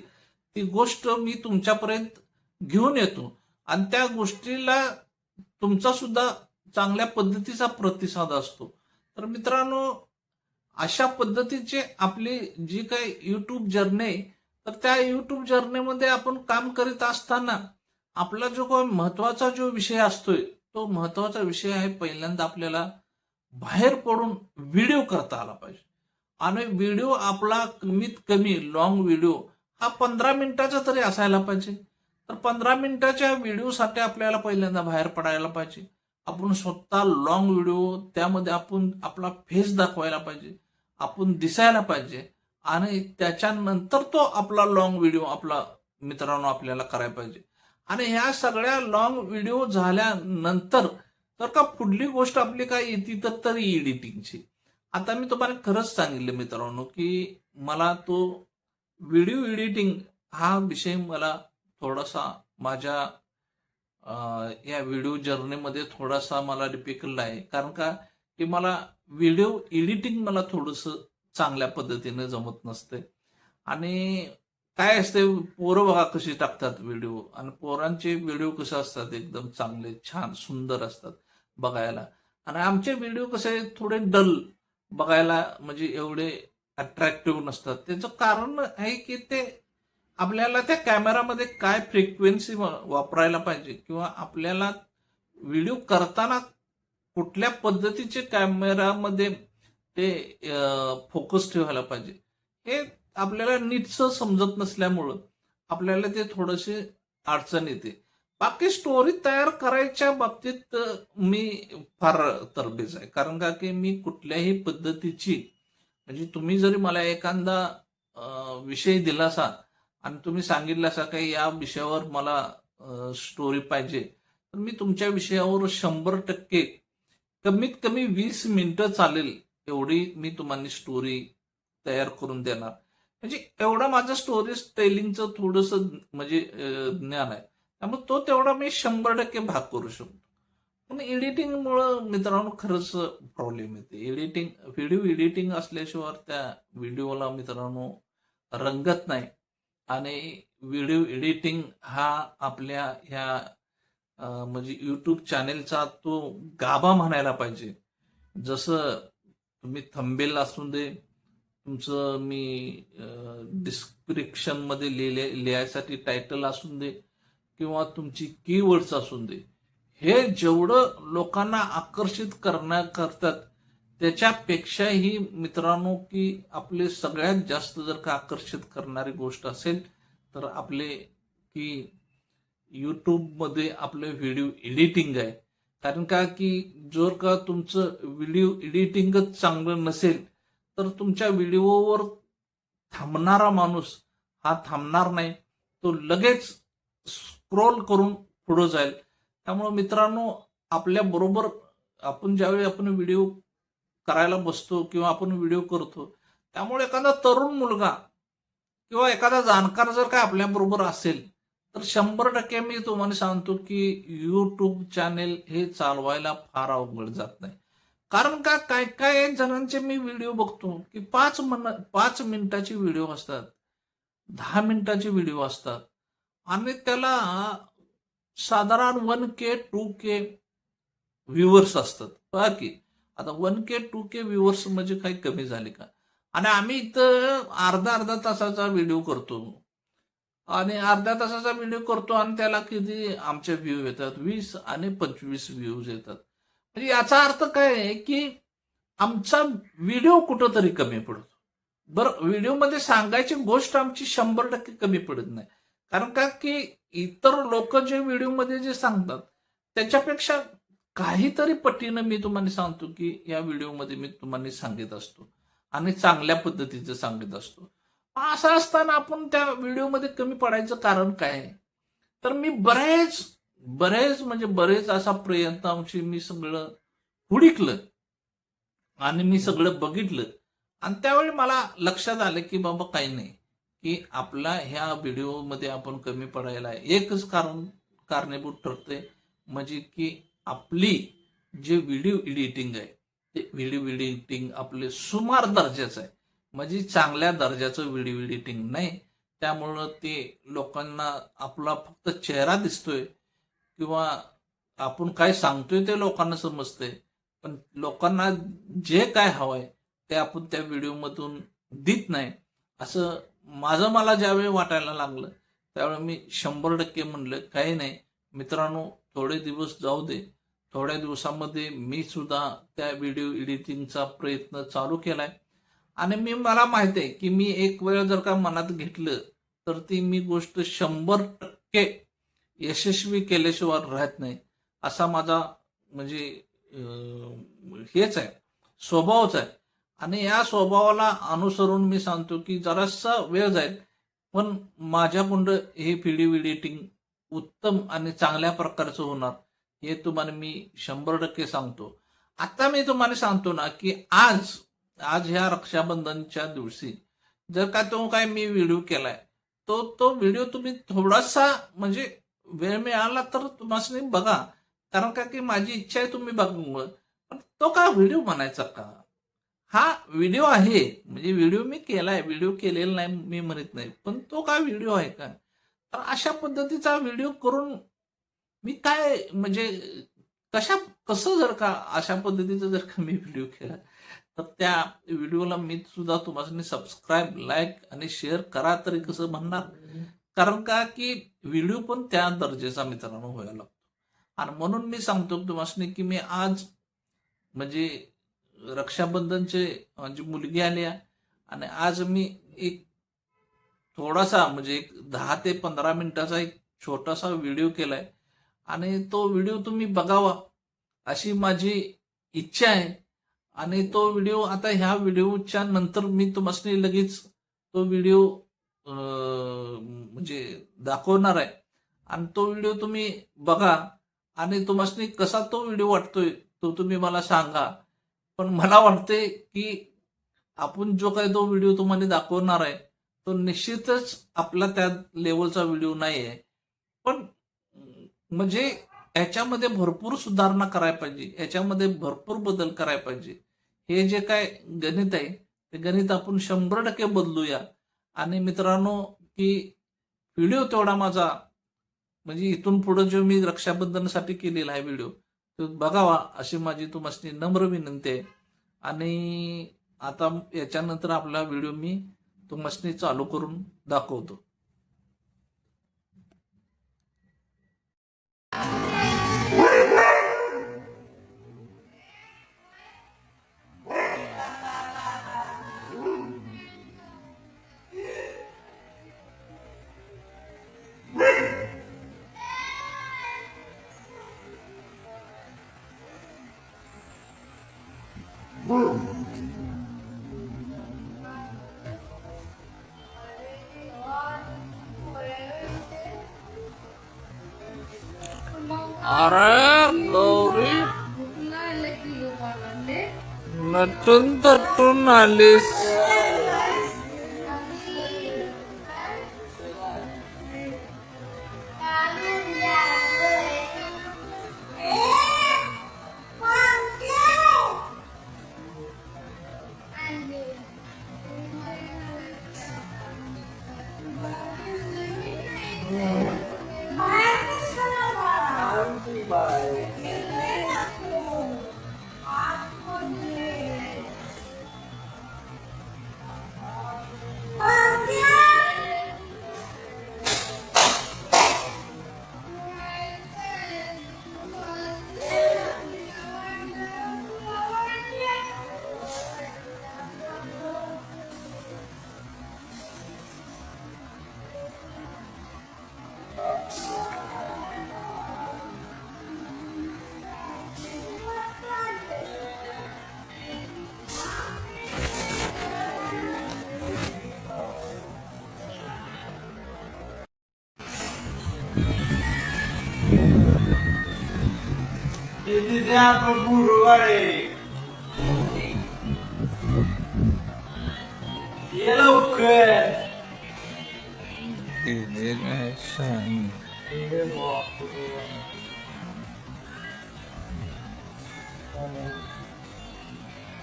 ती गोष्ट मी तुमच्यापर्यंत घेऊन येतो आणि त्या गोष्टीला तुमचा सुद्धा चांगल्या पद्धतीचा प्रतिसाद असतो. तर मित्रांनो, अशा पद्धतीचे आपली जी काही युट्यूब जर्नी आहे, तर त्या युट्यूब जर्नीमध्ये आपण काम करीत असताना आपला जो काही महत्वाचा जो विषय असतोय, तो महत्वाचा विषय आहे पहिल्यांदा आपल्याला बाहेर पडून व्हिडिओ करता आला पाहिजे. आणि व्हिडिओ आपला कमीत कमी लॉंग व्हिडिओ हा 15 मिनिटाचा तरी असायला पाहिजे. तर 15 मिनिटाच्या व्हिडिओसाठी आपल्याला पहिल्यांदा बाहेर पडायला पाहिजे. आपण स्वतः लॉंग व्हिडिओ त्यामध्ये आपण आपला फेस दाखवायला पाहिजे, आपण दिसायला पाहिजे आणि त्याच्यानंतर तो आपला लॉंग व्हिडिओ आपला मित्रांनो आपल्याला करायला पाहिजे. आणि ह्या सगळ्या लॉंग व्हिडिओ झाल्यानंतर तर का पुढली गोष्ट आपली काय येते तर तरी एडिटिंगची. आता मी तुम्हाला खरंच सांगितलं मित्रांनो, की मला तो व्हिडिओ एडिटिंग हा विषय मला थोडासा माझ्या या व्हिडिओ जर्नीमध्ये थोडासा मला डिफिकल्ट आहे. कारण का की मला व्हिडिओ एडिटिंग मला थोडंसं चांगल्या पद्धतीने जमत नसते. आणि काय असते, पोरं बघा कशी टाकतात व्हिडिओ आणि पोरांचे व्हिडिओ कसे असतात एकदम चांगले छान सुंदर असतात बघायला. आणि आमचे व्हिडिओ कसे थोडे डल बघायला म्हणजे एवढे अट्रॅक्टिव्ह नसतात. त्याचं कारण आहे की ते आपल्याला त्या कॅमेरामध्ये काय फ्रिक्वेन्सी वापरायला पाहिजे किंवा आपल्याला व्हिडिओ करताना कुठल्या पद्धतीचे कॅमेरामध्ये ते फोकस ठेवायला पाहिजे हे आपल्याला नीटसं समजत नसल्यामुळं आपल्याला ते थोडेसे अडचण येते. बाकी स्टोरी तयार करायच्या बाबतीत मी फार तरबेज आहे. कारण का की मी कुठल्याही पद्धतीची म्हणजे तुम्ही जरी मला एखादा विषय दिला असा आणि तुम्ही सांगितलं असा काही या विषयावर मला स्टोरी पाहिजे, तर मी तुमच्या विषयावर 100% कमीत कमी 20 मिनिटं चालेल एवढी मी तुम्हाला स्टोरी तयार करून देणार. म्हणजे एवढं माझं स्टोरी टेलिंगचं थोडंसं म्हणजे ज्ञान आहे. त्यामुळे तो तेवढा मी 100% भाग करू शकतो. पण एडिटिंगमुळं मित्रांनो खरंच प्रॉब्लेम येते. व्हिडिओ एडिटिंग असल्याशिवाय त्या व्हिडिओला मित्रांनो रंगत नाही. आणि व्हिडिओ एडिटिंग हा आपल्या ह्या म्हणजे युट्यूब चॅनेलचा तो गाभा म्हणायला पाहिजे. जसं तुम्ही थंबनेल असून दे, तुमचं मी डिस्क्रिप्शनमध्ये लिहायसाठी टायटल असून दे किंवा तुमची कीवर्ड्स असून दे, हे जेवढं लोकांना आकर्षित करतात त्याच्यापेक्षाही मित्रांनो की आपले सगळ्यात जास्त जर का आकर्षित करणारी गोष्ट असेल तर आपले की युट्यूबमध्ये आपले व्हिडिओ एडिटिंग आहे. कारण का की जर का तुमचं व्हिडिओ एडिटिंगच चांगलं नसेल तर तुमच्या व्हिडिओवर थांबणारा माणूस हा थांबणार नाही, तो लगेच स्क्रोल करून पुढे जाईल. त्यामुळे मित्रांनो, आपल्या बरोबर आपण ज्यावेळी आपण व्हिडिओ करायला बसतो किंवा आपण व्हिडिओ करतो, त्यामुळे एखादा तरुण मुलगा किंवा एखादा जाणकार जर का आपल्या बरोबर असेल तर 100% मी तुम्हाला सांगतो की YouTube चॅनेल हे चालवायला फार अवघड जात नाही. कारण का काय काय जणांचे मी व्हिडिओ बघतो की 5 मिनिटाची व्हिडिओ असतात, 10 मिनिटाची व्हिडिओ असतात आणि त्याला साधारण 1K 2K व्ह्युअर्स असतात. बघा की आता 1K 2K व्ह्युअर्स म्हणजे काही कमी झाले का? आणि आम्ही इथं अर्धा अर्धा तासाचा व्हिडिओ करतो आणि अर्ध्या तासाचा व्हिडिओ करतो आणि त्याला किती आमचे व्ह्यू येतात, 20 आणि 25 व्ह्यूज येतात. म्हणजे याचा अर्थ काय आहे की आमचा व्हिडिओ कुठंतरी कमी पडतो. बरं, व्हिडिओमध्ये सांगायची गोष्ट आमची 100% कमी पडत नाही. कारण का की इतर लोक जे व्हिडिओमध्ये जे सांगतात त्याच्यापेक्षा काहीतरी पटीनं मी तुम्हाला सांगतो की या व्हिडिओमध्ये मी तुम्हाला सांगत असतो आणि चांगल्या पद्धतीचं सांगत असतो. असं असताना आपण त्या व्हिडिओमध्ये कमी पडायचं कारण काय आहे? तर मी बरेच बरेच म्हणजे बरेच असा प्रयत्नांशी मी सगळं हुडकलं आणि मी सगळं बघितलं आणि त्यावेळी मला लक्षात आलं की बाबा काही नाही, की आपला ह्या व्हिडिओमध्ये आपण कमी पडायला एकच कारणीभूत ठरते, म्हणजे की आपली जे व्हिडिओ एडिटिंग आहे ते व्हिडिओ एडिटिंग आपले सुमार दर्जाचं आहे, म्हणजे चांगल्या दर्जाचं व्हिडिओ एडिटिंग नाही. त्यामुळं ते लोकांना आपला फक्त चेहरा दिसतोय किंवा आपण काय सांगतोय ते लोकांना समजतंय, पण लोकांना जे काय हवंय ते आपण त्या व्हिडिओमधून देत नाही. असं मला ज्यावेळी वाटायला लागलं त्यावेळी मी 100% म्हणलं काही नाही मित्रांनो, थोडे दिवस जाऊ दे. थोड्या दिवसामध्ये मी सुद्धा त्या व्हिडिओ एडिटिंगचा प्रयत्न चालू केलाय आणि मला माहिती आहे की मी एक वेळ जर का मनात घेतलं तर ती मी गोष्ट 100% यशस्वी केल्याशिवाय राहत नाही, असा माझा म्हणजे हेच आहे, स्वभावच आहे. आणि या स्वभावाला अनुसरून मी सांगतो की जरासा वेळ जाईल पण माझ्याकडून हे व्हिडिओ एडिटिंग उत्तम आणि चांगल्या प्रकारचं होणार, हे तुम्हाला मी 100% सांगतो. आता मी तुम्हाला सांगतो ना की आज आज ह्या रक्षाबंधनच्या दिवशी जर का तो काय मी व्हिडिओ केलाय तो व्हिडिओ तुम्ही थोडासा म्हणजे वेळ मिळाला तर तुम्हाला बघा. कारण का की माझी इच्छा आहे तुम्ही बघा, पण तो काय व्हिडिओ बनायचा का? हा व्हिडिओ आहे, म्हणजे व्हिडिओ मी केलाय, व्हिडिओ केलेला नाही मी म्हणत नाही, पण तो काय व्हिडिओ आहे का? तर अशा पद्धतीचा व्हिडिओ करून मी काय म्हणजे कसं जर का अशा पद्धतीचा जर का मी व्हिडिओ केला तर त्या व्हिडिओला मी सुद्धा तुम्हाला सबस्क्राईब, लाईक आणि शेअर करा तरी कसं म्हणणार? कारण का की व्हिडिओ पण त्या दर्जाचा मित्रांनो व्हायला लागतो. आणि म्हणून मी सांगतो तुम्हाला की मी आज म्हणजे रक्षाबंधनचे माझी मुलगी आली आणि आज मी एक थोडासा म्हणजे एक 10 ते 15 मिनिटाचा एक छोटासा व्हिडिओ केलाय आणि तो व्हिडिओ तुम्ही बघावा अशी माझी इच्छा आहे. आणि तो व्हिडिओ आता ह्या व्हिडिओच्या नंतर मी तुम्हाला लगेच तो व्हिडिओ म्हणजे दाखवणार आहे आणि तो व्हिडिओ तुम्ही बघा आणि तुम्हाला कसा तो व्हिडिओ वाटतोय तो तुम्ही मला सांगा. पण मला वाटते की आपण जो काही तो व्हिडिओ तुम्हाला दाखवणार आहे तो निश्चितच आपला त्या लेवलचा व्हिडिओ नाही आहे, पण म्हणजे याच्यामध्ये भरपूर सुधारणा करायला पाहिजे, याच्यामध्ये भरपूर बदल करायला पाहिजे. हे जे काय गणित आहे ते गणित आपण 100% बदलूया. आणि मित्रांनो की व्हिडिओ तेवढा माझा म्हणजे इथून पुढे जो मी रक्षाबंधनासाठी केलेला आहे व्हिडिओ तो बघावा अशी माझी तुम्हाला नम्र विनंती आहे. आणि आता याच्यानंतर आपला व्हिडिओ मी तुम्हाला चालू करून दाखवतो. अरे गौरी नटून तटून आलीस. Dia berburu balik. Dia lukar. Ini ngesan. Dia mau.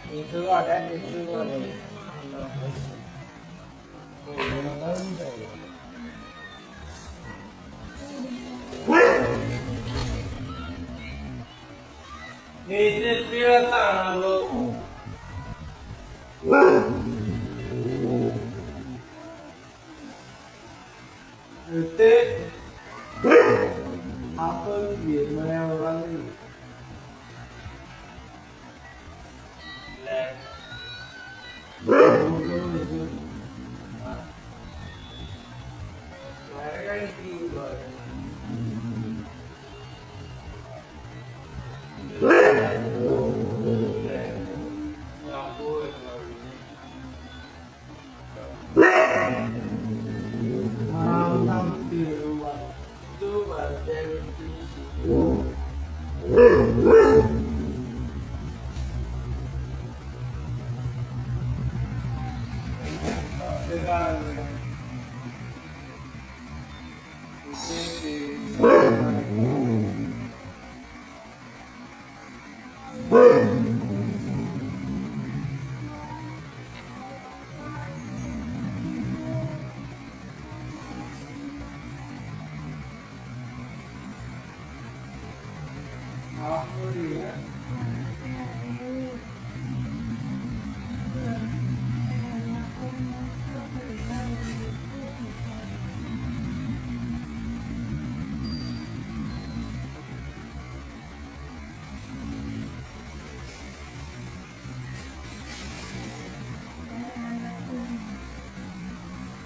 Itu ada itu ada. Ini dia tahu. Itu apa gimana orang ini?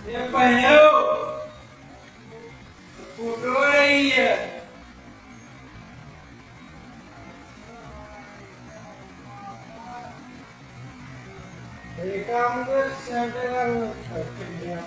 Apa ya? Bodoh ya. Kamu sedang kerja.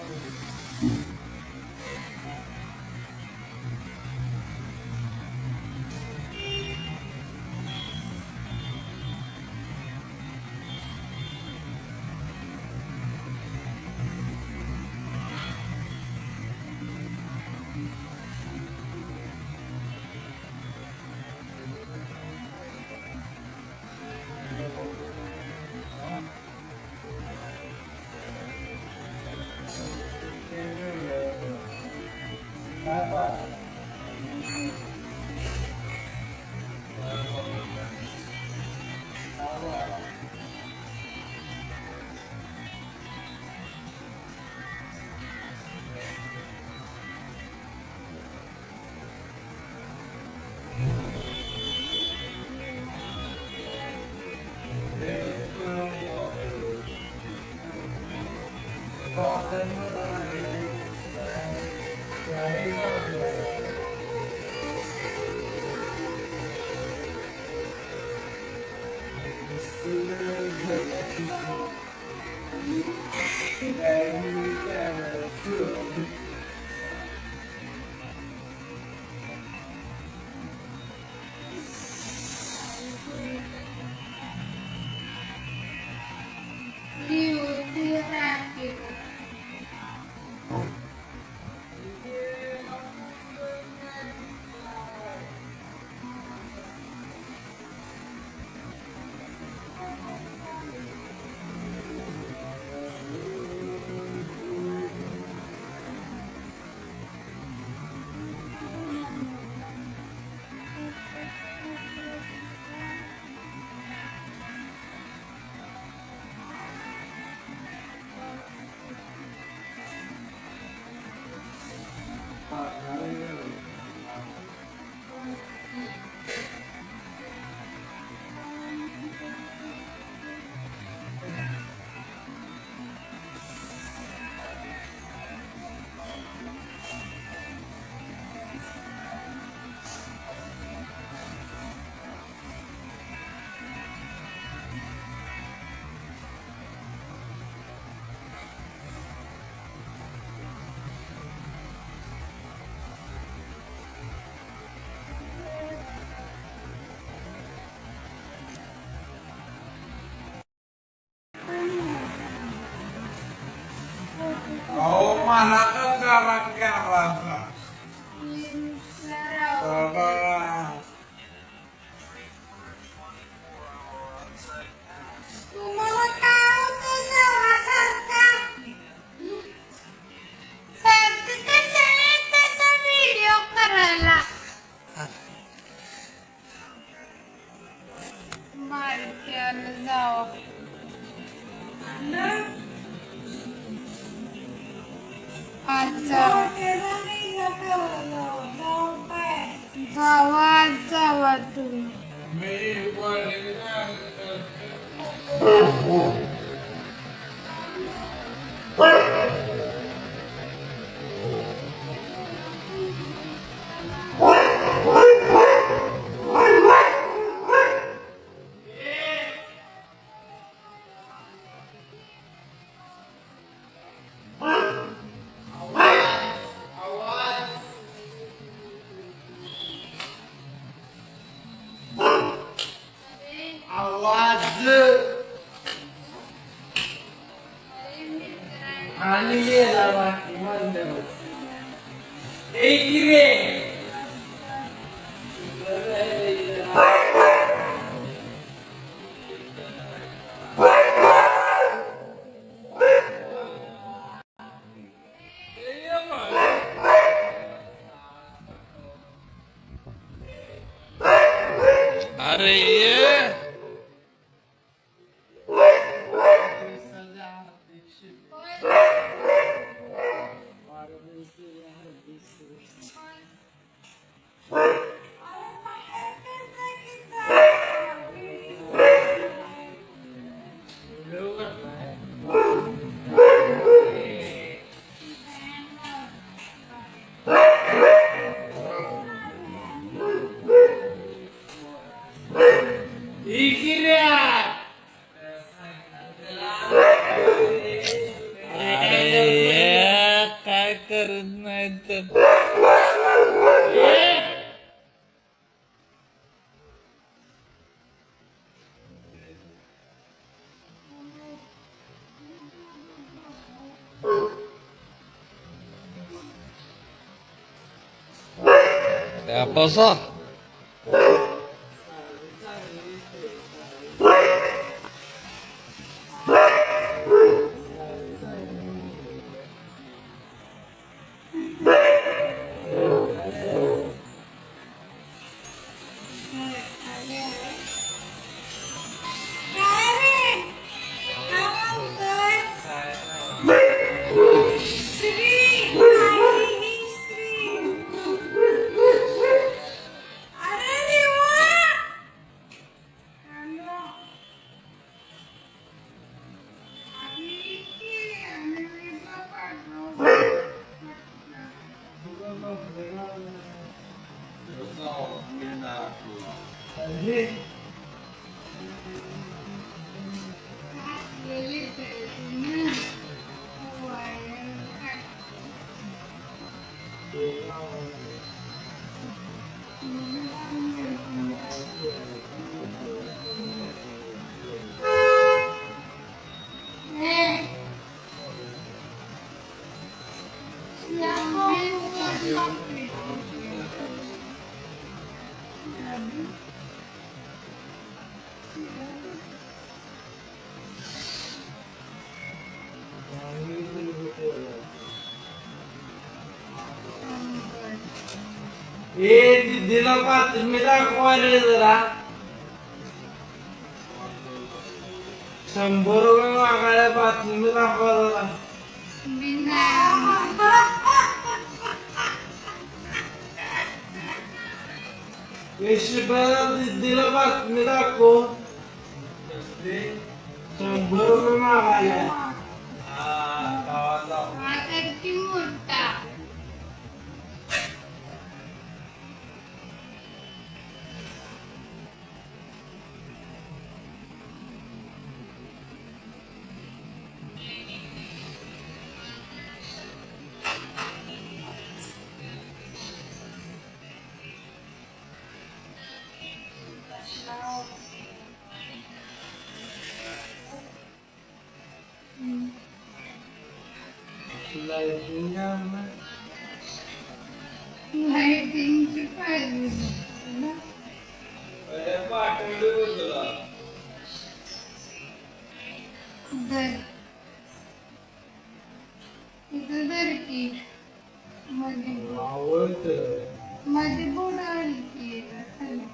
अहो मला तर जरा करायचा तुम्हाला काय होतं जेव्हा सारखं कशाला त्याचा व्हिडिओ करायला मार्केटला जावं जावा तुम्ही आवाज आणि गेला बाकी म्हणलं एक रे अरे ये काय करत नाही तर बसा दीदीला बातमी दाखवायला जरा 100 रुपये मागायला बातमी दाखवा जरा दीदीला बातमी दाखव 100 रुपये मागायला मोठा लाइटिंगची पाहिजे ना दर इथं दर की मध्ये बुडाली की खाली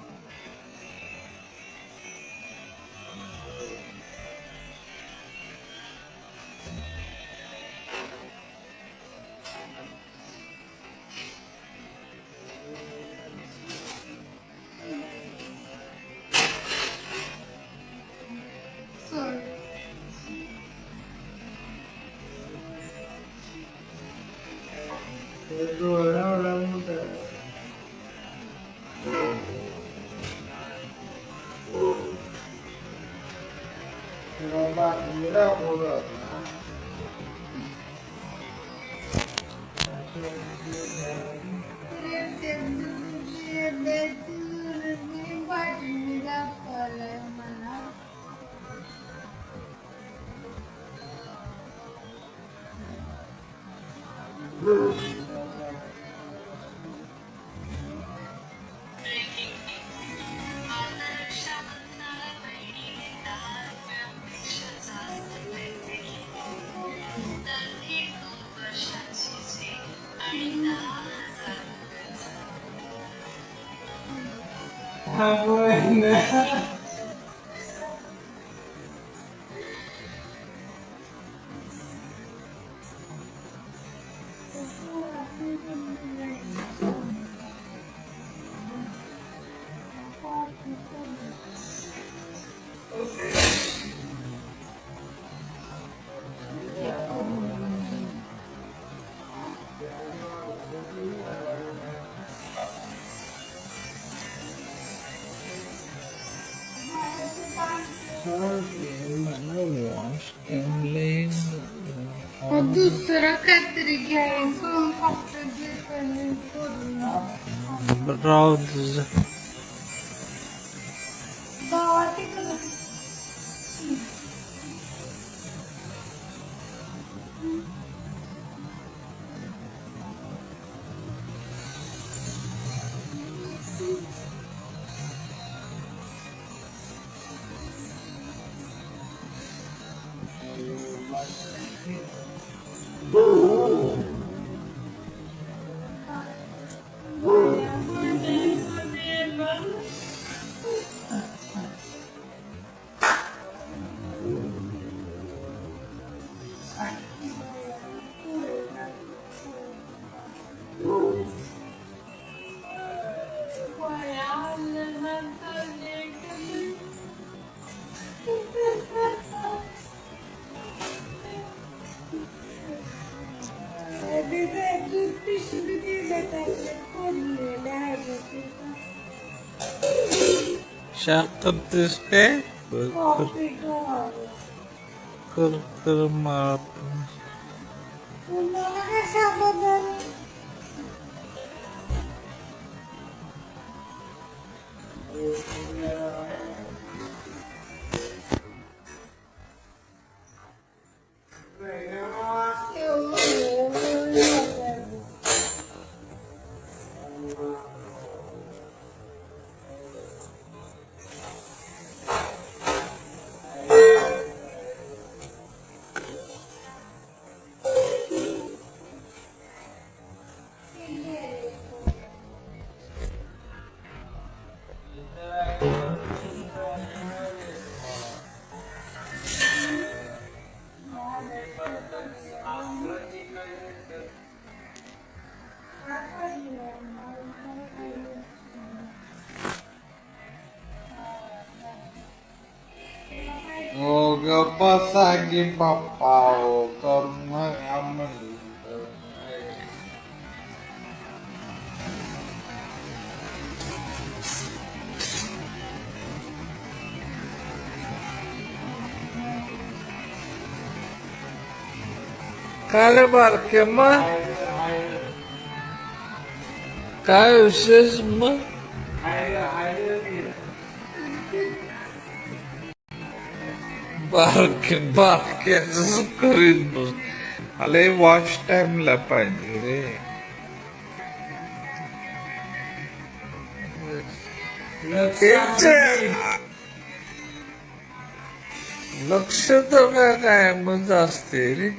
दुसरा काहीतरी घ्यायचं राहू तुझं शाक करतेस काय कर मला तुम्हाला कशाबद्दल हो ग बसा की पप्पा हो करून नका म्हणलं काय रे बारके मग काय विशेष मग बारक्याच करीत बस अरे वॉच टाइमला पाहिजे रे लक्ष तर काय मग असते रे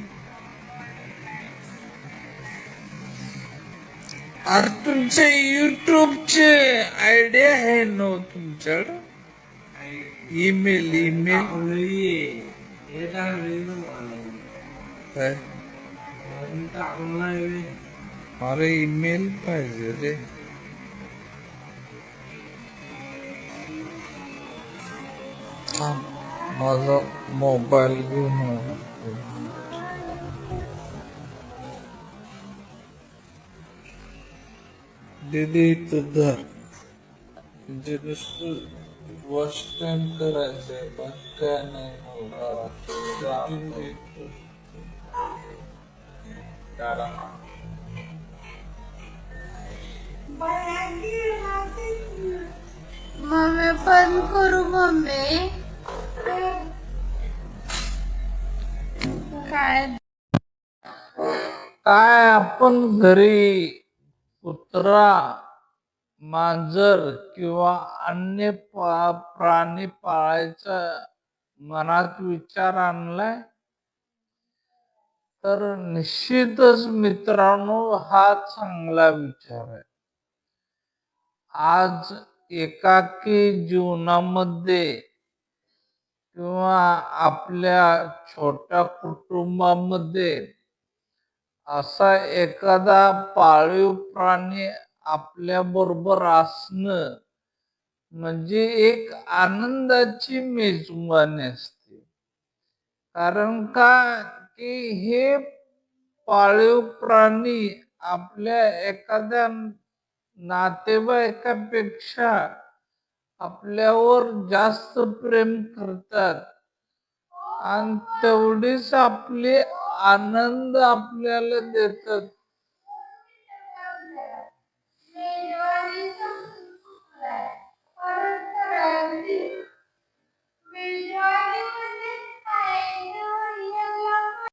अरे तुमच्या युट्यूबचे आयडिया आहे ना तुमच्याकडे ईमेल काय अरे ईमेल पाहिजे रे माझा मोबाईल घेऊन दीदी इथं धर म्हणजे नुसतं वॉच टाइम करायचंय पण काय नाही मम्मी बंद करू मम्मी काय काय आपण घरी कुत्रा मांजर किंवा अन्य प्राणी पाळायचा मनात विचार आणलाय तर निश्चितच मित्रांनो हा चांगला विचार आहे आज एकाकी जीवनामध्ये किंवा आपल्या छोट्या कुटुंबामध्ये असा एखादा पाळीव प्राणी आपल्या बरोबर असणं म्हणजे एक आनंदाची मेजवानी असते कारण का की हे पाळीव प्राणी आपल्या एखाद्या नातेवाईकापेक्षा आपल्यावर जास्त प्रेम करतात आणि तेवढीच आपले आनंद आपल्याला देतात मेजवानी संपलाय. परत करावी.